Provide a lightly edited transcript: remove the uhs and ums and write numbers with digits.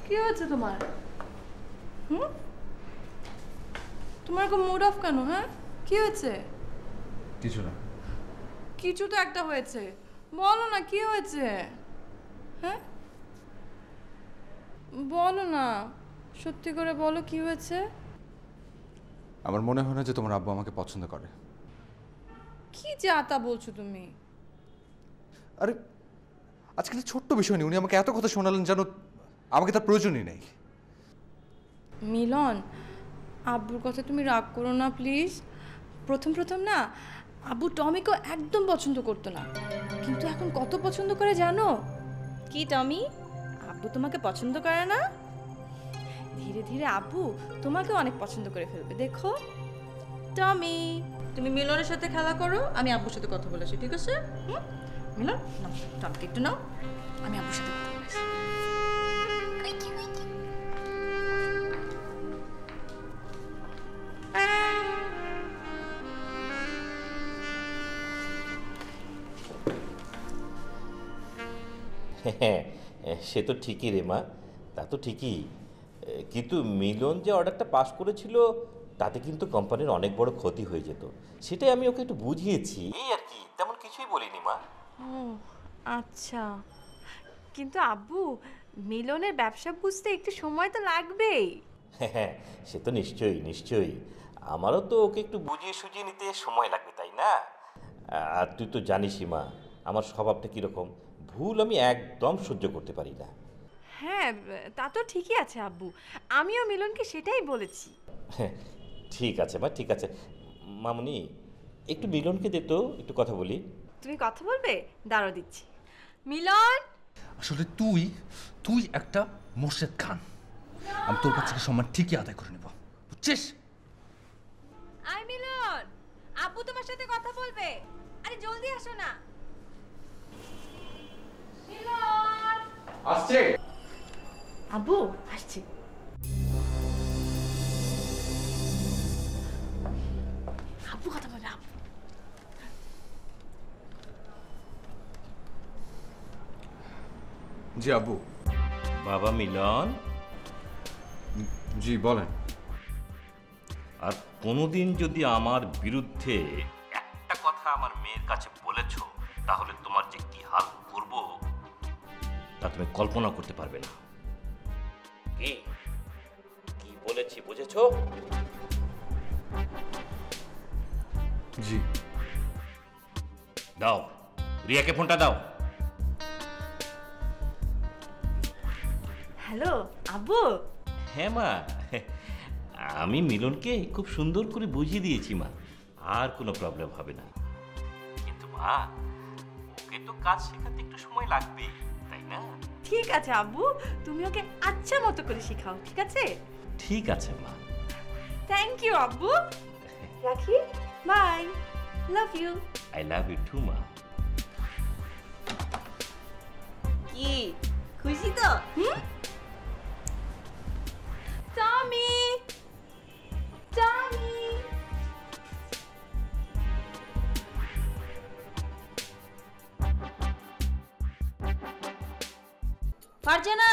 কি হয়েছে তোমার? তোমার খুব মুড অফ কেন? হ্যাঁ, কি হয়েছে? কিছু না। কিছু তো একটা হয়েছে, বলো না কি হয়েছে? হ্যাঁ বলো না, সত্যি করে বলো কি হয়েছে। আমার মনে হয় না যে তোমার আব্বু আমাকে পছন্দ করে। কি যা তা বলছো তুমি? আরে আজকে ছোট্ট বিষয় নেই, উনি আমাকে এত কথা শোনালেন জানো, আমাকে তার প্রয়োজনই নেই। মিলন, আব্বুর কথা তুমি রাগ করো না প্লিজ। প্রথম প্রথম না আব্বু টমিকে একদম পছন্দ করতো না, কিন্তু এখন কত পছন্দ করে জানো? কি টমি, আব্বু তোমাকে পছন্দ করে না? ধীরে ধীরে আব্বু তোমাকে অনেক পছন্দ করে ফেলবে, দেখো। টমি, তুমি মিলনের সাথে খেলা করো, আমি আব্বুর সাথে কথা বলেছি, ঠিক আছে? মিলন নাও, টমিকে একটু নাও, আমি আব্বুর সাথে কথা বলেছি। হ্যাঁ, সে তো ঠিকই রে মা, তা তো ঠিকই, কিন্তু মিলন যে অর্ডারটা পাস করেছিল তাতে কিন্তু কোম্পানির অনেক বড় ক্ষতি হয়ে যেত, সেটাই আমি ওকে একটু বুঝিয়েছি, এই আর কি, তেমন কিছুই বলিনি মা। ও আচ্ছা, কিন্তু আব্বু মিলনের ব্যবসা বুঝতে একটু সময় তো লাগবেই। হ্যাঁ, সে তো নিশ্চয়ই নিশ্চয়ই, আমারও তো ওকে একটু বুঝিয়ে সুঝিয়ে নিতে সময় লাগবে, তাই না? আর তুই তো জানিসই মা, আমার স্বভাবটা কীরকম, ভুল আমি একদম সহ্য করতে পারি না। হ্যাঁ তা তো ঠিকই আছে আব্বু, আমিও মিলনকে সেটাই বলেছি। হ্যাঁ, ঠিক আছে মা, ঠিক আছে। মামুনি, একটু মিলনকে দে তো, একটু কথা বলি। তুমি কথা বলবে, দাঁড়াও দিচ্ছি। মিলন, আসলে তুই একটা মোর্শেদ খান, আমি তোর কাছ থেকে সম্মান ঠিকই আদায় করে নেব, বুঝছিস? আই মিলন, আব্বু তোমার সাথে কথা বলবে, আরে জলদি আসো না। মিলন আসছে। আব্বু আসছে। আব্বু কথা বলবে, আব্বু। জি আব্বু। বাবা মিলন, জি বলেন। আর কোনোদিন যদি আমার বিরুদ্ধে একটা কথা আমার মেয়ের কাছে বলেছ, তাহলে তোমার যে কি হাল করব তা তুমি কল্পনা করতে পারবে না। কি কি বলেছি বুঝেছো? জি। দাও, রিয়াকে ফোনটা দাও। হ্যালো আব্বু। হ্যাঁ মা, আমি মিলনকে খুব সুন্দর করে বুঝিয়ে দিয়েছি মা, আর কোনো প্রবলেম হবে না। কিন্তু মা, ওকে তো কাজ শেখাতে একটু সময় লাগবে, তাই না? ঠিক আছে আব্বু, তুমি ওকে আচ্ছা মতো করে শেখাও, ঠিক আছে? ঠিক আছে মা। থ্যাংক ইউ আব্বু, রাখি, bye, love you. I love you too মা। কি খুশি তো? টমি, টমি। ফারজানা,